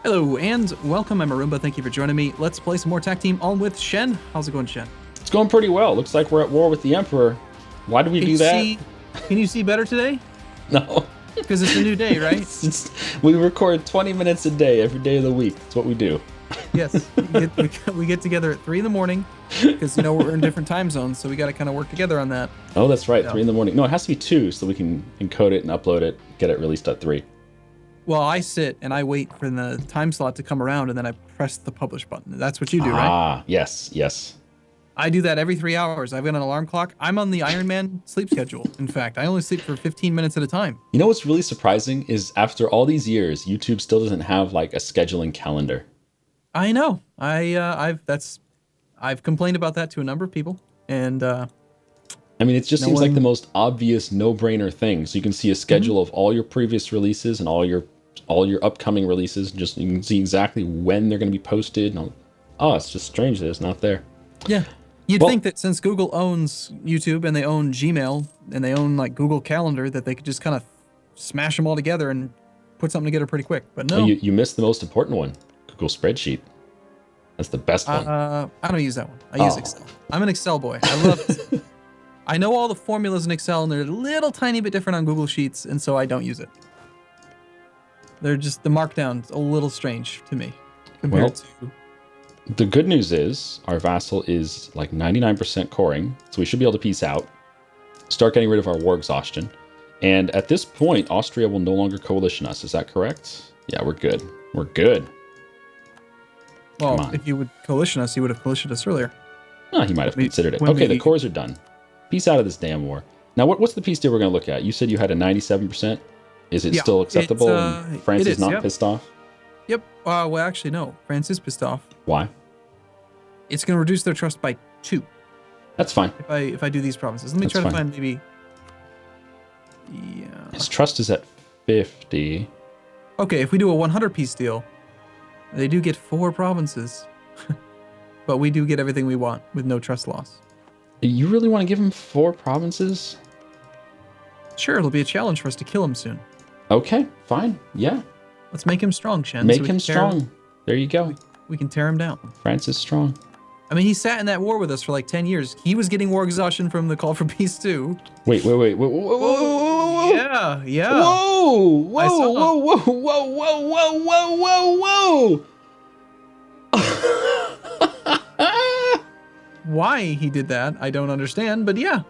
Hello and welcome. I'm Arumba. Thank you for joining me. Let's play some more Tac Team on with Shen. How's it going, Shen? It's going pretty well. Looks like we're at war with the Emperor. Why do we Can do you that? see? Can you see better today? No. Because it's a new day, right? We record 20 minutes a day every day of the week. That's what we do. Yes. We get together at 3 in the morning because we're in different time zones, so we got to kind of work together on that. Oh, that's right. Yeah. 3 in the morning. No, it has to be 2 so we can encode it and upload it, get it released at 3. Well, I sit and I wait for the time slot to come around, and then I press the publish button. That's what you do, right? Ah, yes. I do that every 3 hours. I've got an alarm clock. I'm on the Iron Man sleep schedule. In fact, I only sleep for 15 minutes at a time. You know what's really surprising is after all these years, YouTube still doesn't have like a scheduling calendar. I know. I've complained about that to a number of people, and I mean, it just seems like the most obvious no-brainer thing. So you can see a schedule of all your previous releases and all your upcoming releases. Just you can see exactly when they're going to be posted. And it's just strange that it's not there. Yeah. You'd think that since Google owns YouTube and they own Gmail and they own like Google Calendar, that they could just kind of smash them all together and put something together pretty quick. But no. You missed the most important one, Google Spreadsheet. That's the best one. I don't use that one. I use Excel. I'm an Excel boy. I love Excel. I know all the formulas in Excel, and they're a little tiny bit different on Google Sheets, and so I don't use it. They're just, the markdown's a little strange to me compared to... The good news is our Vassal is like 99% coring, so we should be able to peace out, start getting rid of our war exhaustion. And at this point, Austria will no longer coalition us. Is that correct? Yeah, we're good. We're good. Well, if you would coalition us, he would have coalitioned us earlier. Oh, he might have considered it. Okay, the cores are done. Peace out of this damn war. Now, what's the peace deal we're going to look at? You said you had a 97%. Is it still acceptable? And France is not pissed off? Yep. Well, actually, no. France is pissed off. Why? It's going to reduce their trust by 2. That's fine. If I do these provinces. Let me try to find maybe... Yeah. His trust is at 50. Okay, if we do a 100 peace deal, they do get 4 provinces. But we do get everything we want with no trust loss. You really want to give him 4 provinces? Sure, it'll be a challenge for us to kill him soon. Okay, fine. Yeah. Let's make him strong, Shen. Make him strong. There you go. We can tear him down. France is strong. I mean, he sat in that war with us for like 10 years. He was getting war exhaustion from the call for peace too. Wait. Whoa. Yeah. Whoa. Why he did that, I don't understand, but yeah.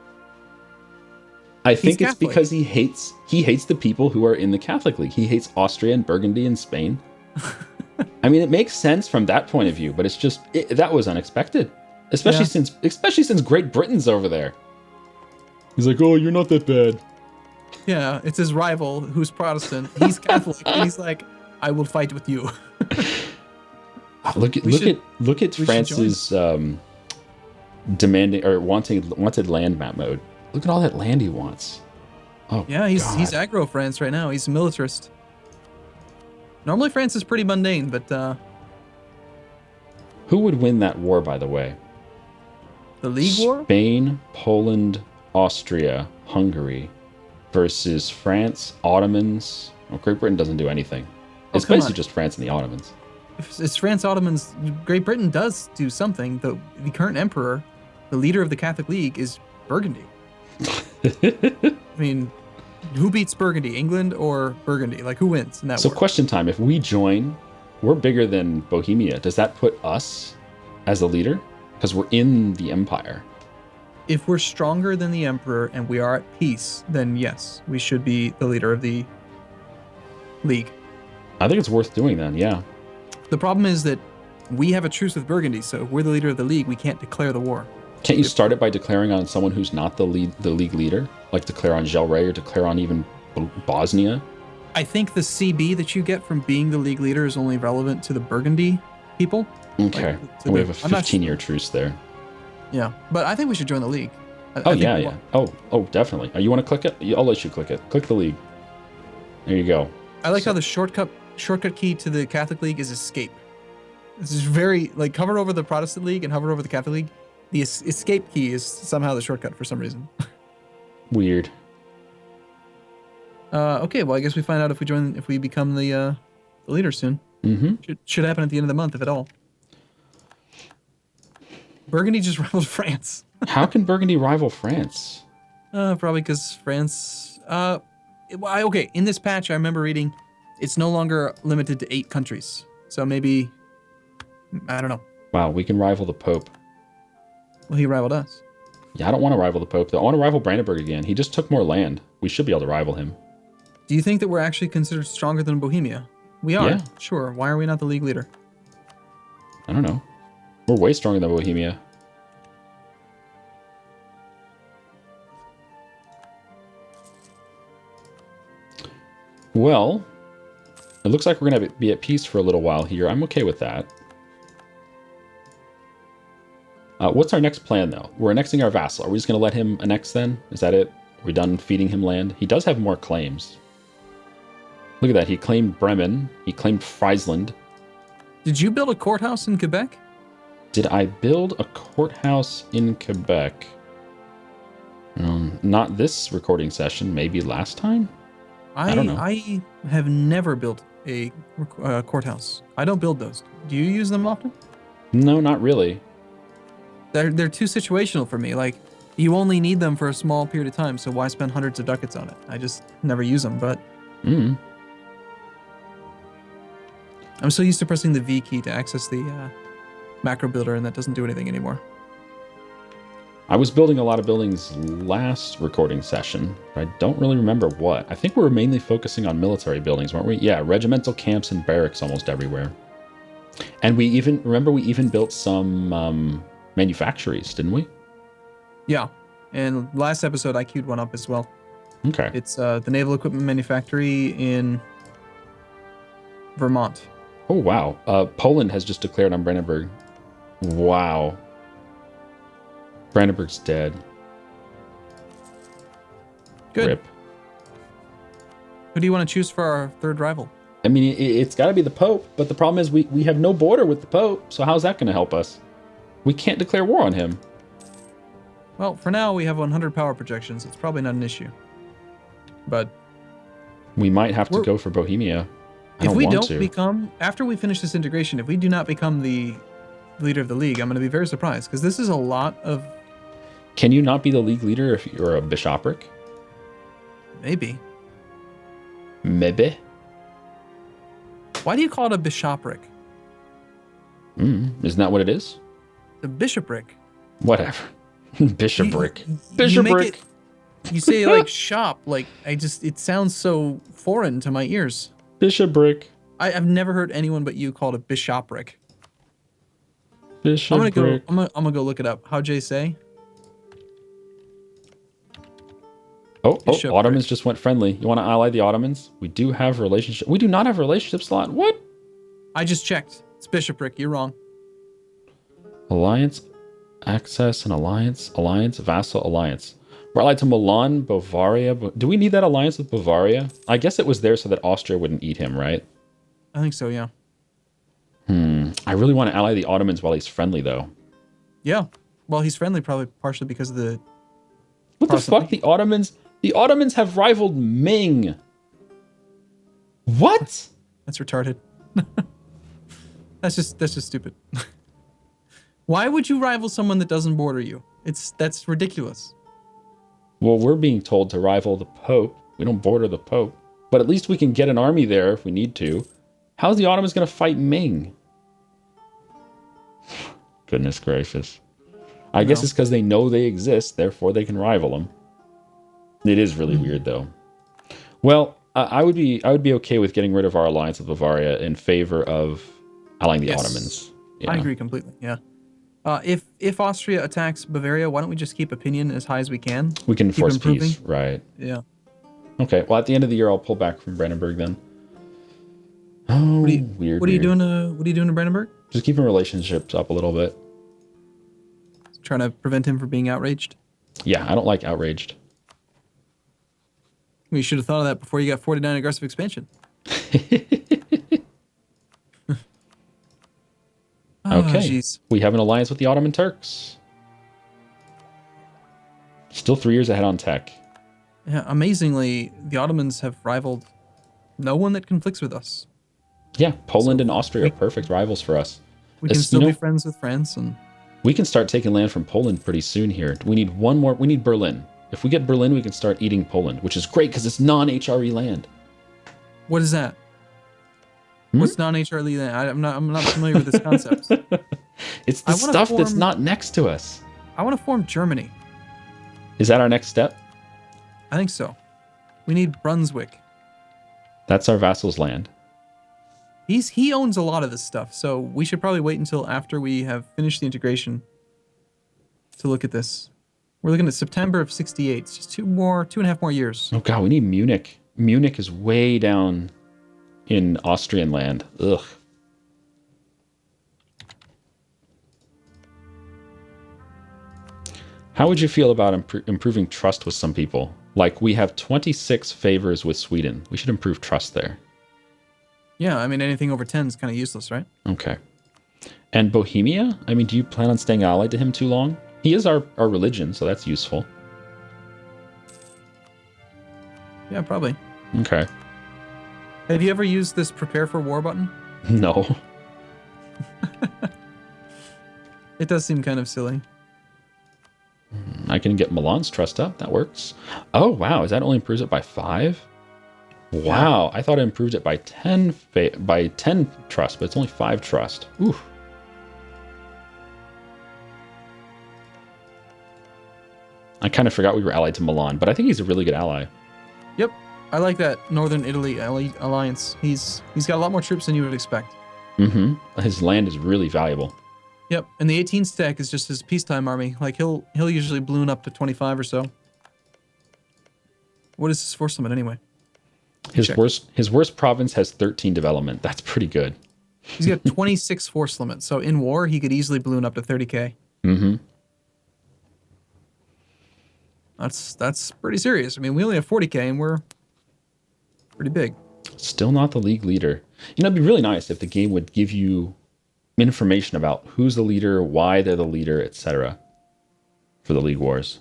I think it's because he hates the people who are in the Catholic League. He hates Austria and Burgundy and Spain. I mean, it makes sense from that point of view, but it's just that was unexpected, especially since Great Britain's over there. He's like, "Oh, you're not that bad." Yeah, it's his rival who's Protestant. He's Catholic, and he's like, "I will fight with you." Look at France's demanding or wanted land map mode. Look at all that land he wants. Oh yeah, he's aggro France right now. He's a militarist. Normally France is pretty mundane, but who would win that war, by the way? The League War? Spain, Poland, Austria, Hungary versus France, Ottomans. Well, Great Britain doesn't do anything. It's basically just France and the Ottomans. If it's France, Ottomans, Great Britain does do something. The current emperor, the leader of the Catholic League, is Burgundy. I mean, who beats Burgundy, England or Burgundy? Like, who wins in that war? So question time. If we join, we're bigger than Bohemia. Does that put us as a leader? Because we're in the empire. If we're stronger than the emperor and we are at peace, then yes, we should be the leader of the league. I think it's worth doing then, yeah. The problem is that we have a truce with Burgundy, so if we're the leader of the league, we can't declare the war. Can't you start it by declaring on someone who's not the league leader? Like declare on Shenryyr or declare on even Bosnia? I think the CB that you get from being the league leader is only relevant to the Burgundy people. Okay. And we have a 15-year truce there. Yeah, but I think we should join the league. Yeah. Oh, definitely. You want to click it? I'll let you click it. Click the league. There you go. I like how the shortcut key to the Catholic League is escape. This is very, like, hover over the Protestant League and hover over the Catholic League. The escape key is somehow the shortcut for some reason. Weird. Okay, well, I guess we find out if we become the leader soon. Should happen at the end of the month, if at all. Burgundy just rivaled France. How can Burgundy rival France? Probably because France. Okay. In this patch, I remember reading, it's no longer limited to 8 countries. So maybe, I don't know. Wow, we can rival the Pope. Well, he rivaled us. Yeah, I don't want to rival the Pope, though. I want to rival Brandenburg again. He just took more land. We should be able to rival him. Do you think that we're actually considered stronger than Bohemia? We are. Yeah. Sure. Why are we not the league leader? I don't know. We're way stronger than Bohemia. Well, it looks like we're going to be at peace for a little while here. I'm okay with that. What's our next plan, though? We're annexing our vassal. Are we just going to let him annex then? Is that it? Are we done feeding him land? He does have more claims. Look at that. He claimed Bremen. He claimed Friesland. Did you build a courthouse in Quebec? Did I build a courthouse in Quebec? Not this recording session. Maybe last time? I don't know. I have never built a courthouse. I don't build those. Do you use them often? No, not really. They're too situational for me. Like, you only need them for a small period of time, so why spend hundreds of ducats on it? I just never use them, but... I'm so used to pressing the V key to access the macro builder, and that doesn't do anything anymore. I was building a lot of buildings last recording session, but I don't really remember what. I think we were mainly focusing on military buildings, weren't we? Yeah, regimental camps and barracks almost everywhere. And we even built some manufactories, didn't we? Yeah, and last episode I queued one up as well. Okay. It's the Naval Equipment Manufactory in Vermont. Oh, wow. Poland has just declared on Brandenburg. Wow. Brandenburg's dead. Good. Rip. Who do you want to choose for our third rival? I mean, it's got to be the Pope, but the problem is we have no border with the Pope, so how's that going to help us? We can't declare war on him. Well, for now, we have 100 power projections. It's probably not an issue. But... we might have to go for Bohemia. If we don't become... after we finish this integration, if we do not become the leader of the league, I'm going to be very surprised, because this is a lot of... Can you not be the league leader if you're a bishopric? Maybe. Maybe. Why do you call it a bishopric? Isn't that what it is? The bishopric. Whatever. Bishopric. Bishopric. You say like shop, like it sounds so foreign to my ears. Bishopric. I've never heard anyone but you call it a bishopric. Bishopric. I'm gonna go look it up. How'd Jay say? Oh, Ottomans just went friendly. You want to ally the Ottomans? We do have a relationship. We do not have a relationship slot. What? I just checked. It's bishopric. You're wrong. Alliance, access, and alliance, vassal, alliance. We're allied to Milan, Bavaria. Do we need that alliance with Bavaria? I guess it was there so that Austria wouldn't eat him, right? I think so, yeah. I really want to ally the Ottomans while he's friendly, though. Yeah. Well, he's friendly probably partially because of the... What the fuck? The Ottomans have rivaled Ming. What? That's retarded. That's just stupid. Why would you rival someone that doesn't border you? That's ridiculous. Well, we're being told to rival the Pope. We don't border the Pope. But at least we can get an army there if we need to. How's the Ottomans going to fight Ming? Goodness gracious. I guess it's because they know they exist, therefore they can rival them. It is really weird, though. Well, I would be okay with getting rid of our alliance with Bavaria in favor of allying the Ottomans. Yeah. I agree completely, yeah. If Austria attacks Bavaria, why don't we just keep opinion as high as we can? We can force peace, right. Yeah. Okay, well, at the end of the year, I'll pull back from Brandenburg then. Oh, weird. What are you doing to Brandenburg? Just keeping relationships up a little bit. Trying to prevent him from being outraged? Yeah, I don't like outraged. You should have thought of that before you got 49 aggressive expansion. Okay, geez. We have an alliance with the Ottoman Turks. Still 3 years ahead on tech. Yeah, amazingly, the Ottomans have rivaled no one that conflicts with us. Yeah, Poland So and Austria are perfect rivals for us. We can still be friends with France, and we can start taking land from Poland pretty soon here. We need one more. We need Berlin. If we get Berlin, we can start eating Poland, which is great because it's non-HRE land. What is that? What's non-HRE land? I'm not familiar with this concept. It's the stuff that's not next to us. I want to form Germany. Is that our next step? I think so. We need Brunswick. That's our vassal's land. He owns a lot of this stuff, so we should probably wait until after we have finished the integration to look at this. We're looking at September of 68. It's just 2.5 more years. Oh god, we need Munich. Munich is way down in Austrian land. Ugh. How would you feel about improving trust with some people? Like, we have 26 favors with Sweden. We should improve trust there. Yeah, I mean, anything over 10 is kind of useless, right? Okay. And Bohemia? I mean, do you plan on staying allied to him too long? He is our religion, so that's useful. Yeah, probably. Okay. Have you ever used this prepare for war button? No. It does seem kind of silly. I can get Milan's trust up. That works. Oh, wow. Is that only improves it by 5? Wow. Yeah. I thought it improved it by 10 trust, but it's only 5 trust. Ooh. I kind of forgot we were allied to Milan, but I think he's a really good ally. Yep. I like that Northern Italy alliance. He's got a lot more troops than you would expect. Mm-hmm. His land is really valuable. Yep. And the 18 stack is just his peacetime army. Like he'll usually balloon up to 25 or so. What is his force limit anyway? His worst province has 13 development. That's pretty good. He's got 26 force limit. So in war, he could easily balloon up to 30k. Mm-hmm. That's pretty serious. I mean, we only have 40k and we're pretty big. Still not the league leader. You know, it'd be really nice if the game would give you information about who's the leader, why they're the leader, etc. for the league wars.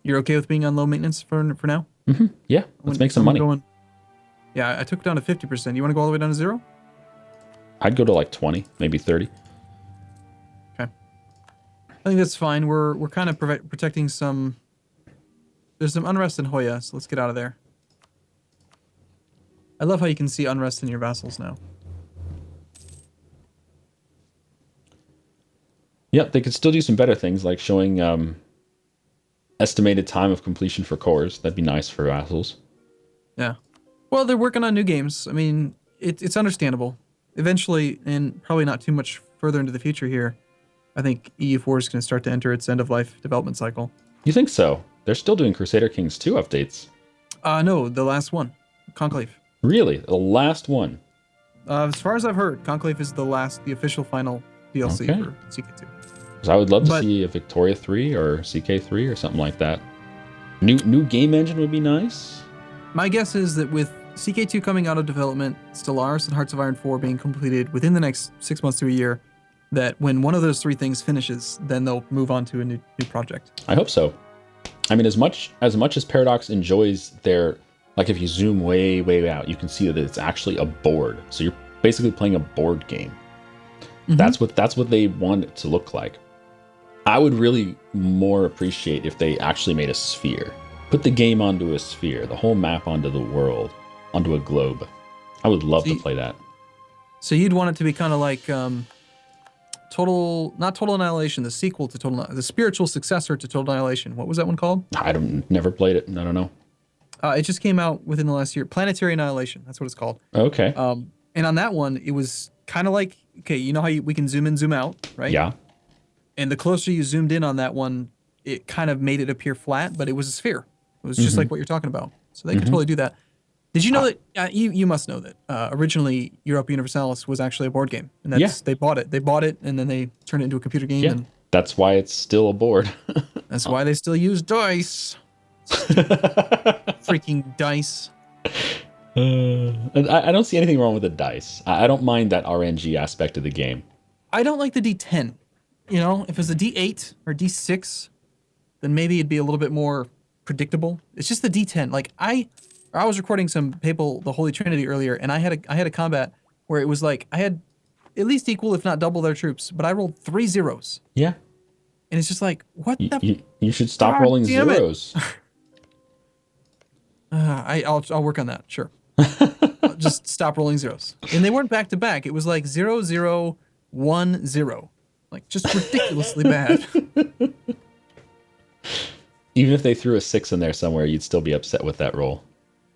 You're okay with being on low maintenance for now? Mm-hmm. Yeah, let's make some money. Yeah, I took it down to 50%. You want to go all the way down to 0? I'd go to like 20, maybe 30. Okay. I think that's fine. We're kind of protecting some... There's some unrest in Hoya, so let's get out of there. I love how you can see unrest in your vassals now. Yep, they could still do some better things, like showing estimated time of completion for cores. That'd be nice for vassals. Yeah. Well, they're working on new games. I mean, it's understandable. Eventually, and probably not too much further into the future here, I think EU4 is going to start to enter its end-of-life development cycle. You think so? They're still doing Crusader Kings 2 updates. No, the last one. Conclave. Really? The last one? As far as I've heard, Conclave is the official final DLC for CK2. Because I would love to see a Victoria 3 or CK3 or something like that. New game engine would be nice. My guess is that with CK2 coming out of development, Stellaris and Hearts of Iron 4 being completed within the next 6 months to a year, that when one of those 3 things finishes, then they'll move on to a new project. I hope so. I mean, as much as Paradox enjoys their, like if you zoom way, way out, you can see that it's actually a board. So you're basically playing a board game. Mm-hmm. That's what they want it to look like. I would really more appreciate if they actually made a sphere. Put the game onto a sphere, the whole map onto the world, onto a globe. I would love to play that. So you'd want it to be kind of like not Total Annihilation, the sequel to the spiritual successor to Total Annihilation. What was that one called? Never played it. I don't know. It just came out within the last year. Planetary Annihilation. That's what it's called. Okay. And on that one, it was kind of like, okay, you know how we can zoom in, zoom out, right? Yeah. And the closer you zoomed in on that one, it kind of made it appear flat, but it was a sphere. It was just like what you're talking about. So they could totally do that. Did you know that, you must know that, originally Europa Universalis was actually a board game. And they bought it. They bought it, and then they turned it into a computer game. Yeah, and that's why it's still a board. That's why they still use dice. Freaking dice. I don't see anything wrong with the dice. I don't mind that RNG aspect of the game. I don't like the D10. You know, if it's a D8 or D6, then maybe it'd be a little bit more predictable. It's just the D10. Like, I I was recording some Papal, the Holy Trinity earlier, and I had a combat where it was like I had at least equal, if not double, their troops, but I rolled 3 zeros. Yeah. And it's just like, what the? You should stop rolling zeros. I'll work on that. Sure. Just stop rolling zeros. And they weren't back to back. It was like 0, 0, 1, 0. Like just ridiculously bad. Even if they threw a 6 in there somewhere, you'd still be upset with that roll.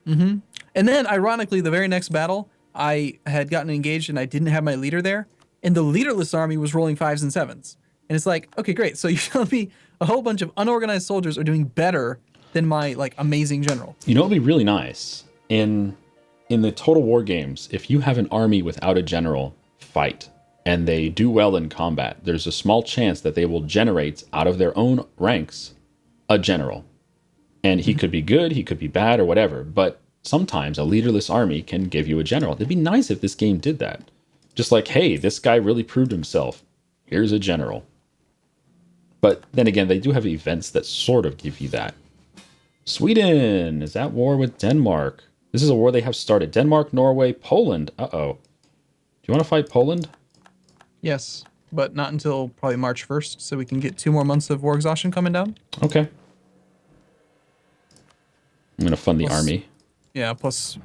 Mm-hmm. And then, ironically, the very next battle, I had gotten engaged and I didn't have my leader there. And the leaderless army was rolling 5s and 7s. And it's like, okay, great. So you're telling me a whole bunch of unorganized soldiers are doing better than my like amazing general. You know, it'd be really nice in the Total War games, if you have an army without a general fight and they do well in combat, there's a small chance that they will generate out of their own ranks a general. And he could be good, he could be bad, or whatever. But sometimes a leaderless army can give you a general. It'd be nice if this game did that. Just like, hey, this guy really proved himself. Here's a general. But then again, they do have events that sort of give you that. Sweden is at war with Denmark. This is a war they have started. Denmark, Norway, Poland. Uh-oh. Do you want to fight Poland? Yes, but not until probably March 1st, so we can get 2 more months of war exhaustion coming down. Okay. I'm going to fund the army. Yeah, plus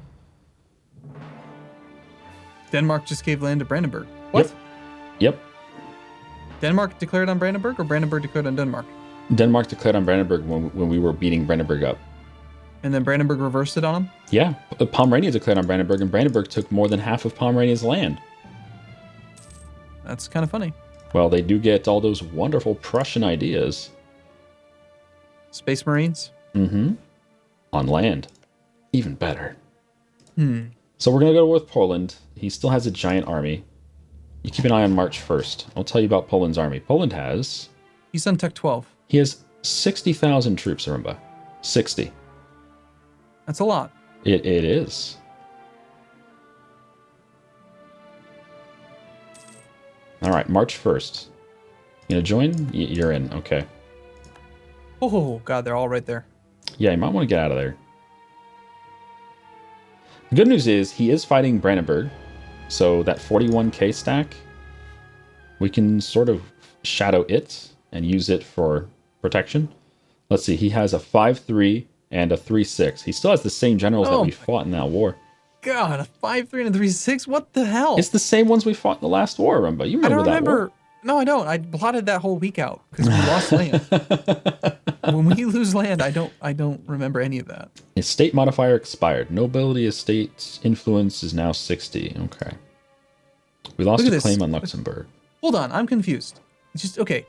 Denmark just gave land to Brandenburg. What? Yep. Denmark declared on Brandenburg, or Brandenburg declared on Denmark? Denmark declared on Brandenburg when we were beating Brandenburg up. And then Brandenburg reversed it on them? Yeah. Pomerania declared on Brandenburg, and Brandenburg took more than half of Pomerania's land. That's kind of funny. Well, they do get all those wonderful Prussian ideas. Space Marines? Mm-hmm. On land. Even better. So we're going to go with Poland. He still has a giant army. You keep an eye on March 1st. I'll tell you about Poland's army. Poland has... He's on Tech 12. He has 60,000 troops, Arumba. 60. That's a lot. It is. All right, March 1st. You gonna join? You're in. Okay. Oh, God, they're all right there. Yeah, you might want to get out of there. The good news is he is fighting Brandenburg. So that 41k stack, we can sort of shadow it and use it for protection. Let's see. He has a 5-3 and a 3-6. He still has the same generals that we fought in that war. God, a 5-3 and a 3-6? What the hell? It's the same ones we fought in the last war, Arumba. You remember that war? No, I don't. I plotted that whole week out because we lost land. When we lose land, I don't remember any of that. His state modifier expired. Nobility estate influence is now 60. Okay. We lost a claim on Luxembourg. Hold on, I'm confused. It's just okay.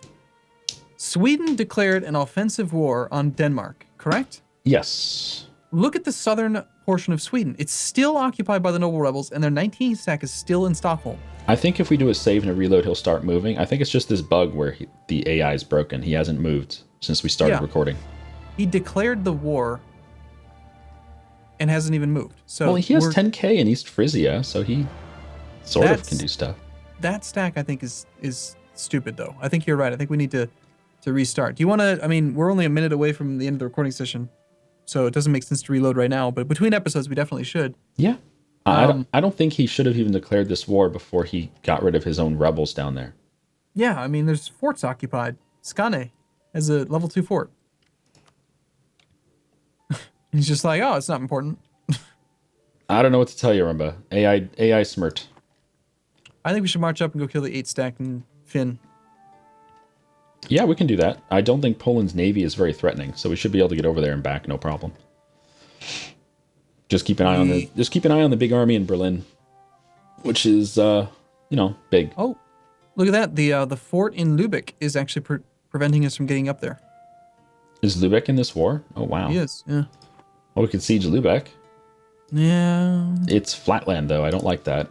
Sweden declared an offensive war on Denmark, correct? Yes. Look at the southern portion of Sweden. It's still occupied by the noble rebels, and their 19th stack is still in Stockholm. I think if we do a save and a reload, he'll start moving. I think it's just this bug where the AI is broken. He hasn't moved since we started recording. He declared the war and hasn't even moved. So well, he has 10k in East Frisia, so he sort of can do stuff. That stack, I think, is stupid, though. I think you're right. I think we need to restart. Do you want to? I mean, we're only a minute away from the end of the recording session, so it doesn't make sense to reload right now. But between episodes, we definitely should. Yeah. I don't think he should have even declared this war before he got rid of his own rebels down there. Yeah, I mean, there's forts occupied. Skane has a level 2 fort. He's just like, oh, it's not important. I don't know what to tell you, Arumba. AI smirked. I think we should march up and go kill the 8 stack and Finn. Yeah, we can do that. I don't think Poland's navy is very threatening, so we should be able to get over there and back, no problem. Just keep an eye on the big army in Berlin, which is big. Oh, look at that! The fort in Lübeck is actually preventing us from getting up there. Is Lübeck in this war? Oh wow. He is. Yeah. Well, we could siege Lübeck. Yeah. It's flatland though. I don't like that.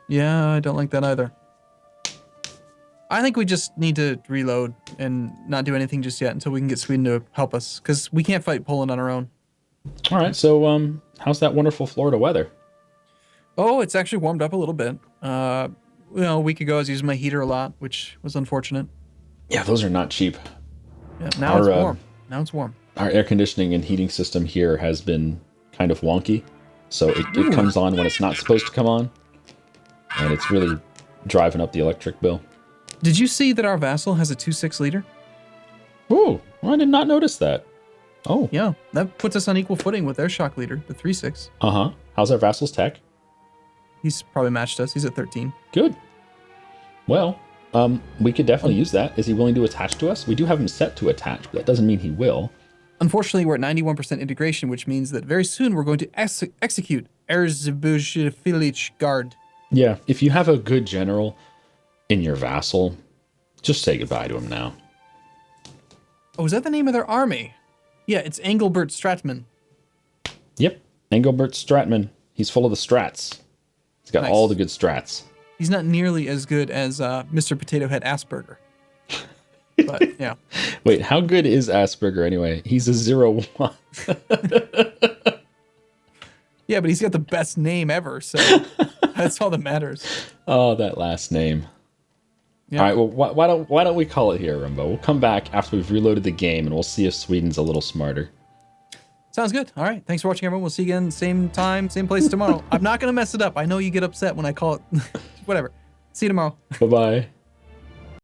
Yeah, I don't like that either. I think we just need to reload and not do anything just yet until we can get Sweden to help us, because we can't fight Poland on our own. All right, so how's that wonderful Florida weather? Oh, it's actually warmed up a little bit. A week ago I was using my heater a lot, which was unfortunate. Yeah, those are not cheap. Yeah, now it's warm. Now it's warm. Our air conditioning and heating system here has been kind of wonky. So it comes on when it's not supposed to come on. And it's really driving up the electric bill. Did you see that our Vassal has a 2.6 liter? Ooh, I did not notice that. Oh. Yeah, that puts us on equal footing with their shock leader, the 3.6. Uh-huh. How's our Vassal's tech? He's probably matched us. He's at 13. Good. Well, we could definitely use that. Is he willing to attach to us? We do have him set to attach, but that doesn't mean he will. Unfortunately, we're at 91% integration, which means that very soon we're going to execute Erzbishfilich Guard. Yeah, if you have a good general in your Vassal, just say goodbye to him now. Oh, is that the name of their army? Yeah, it's Engelbert Stratman. Yep, Engelbert Stratman. He's full of the strats. He's got all the good strats. He's not nearly as good as Mr. Potato Head Asperger. But, yeah. Wait, how good is Asperger anyway? He's a 0-1. Yeah, but he's got the best name ever, so that's all that matters. Oh, that last name. Yeah. All right, well, why don't we call it here, Arumba? We'll come back after we've reloaded the game, and we'll see if Sweden's a little smarter. Sounds good. All right, thanks for watching, everyone. We'll see you again, same time, same place tomorrow. I'm not going to mess it up. I know you get upset when I call it. Whatever. See you tomorrow. Bye-bye.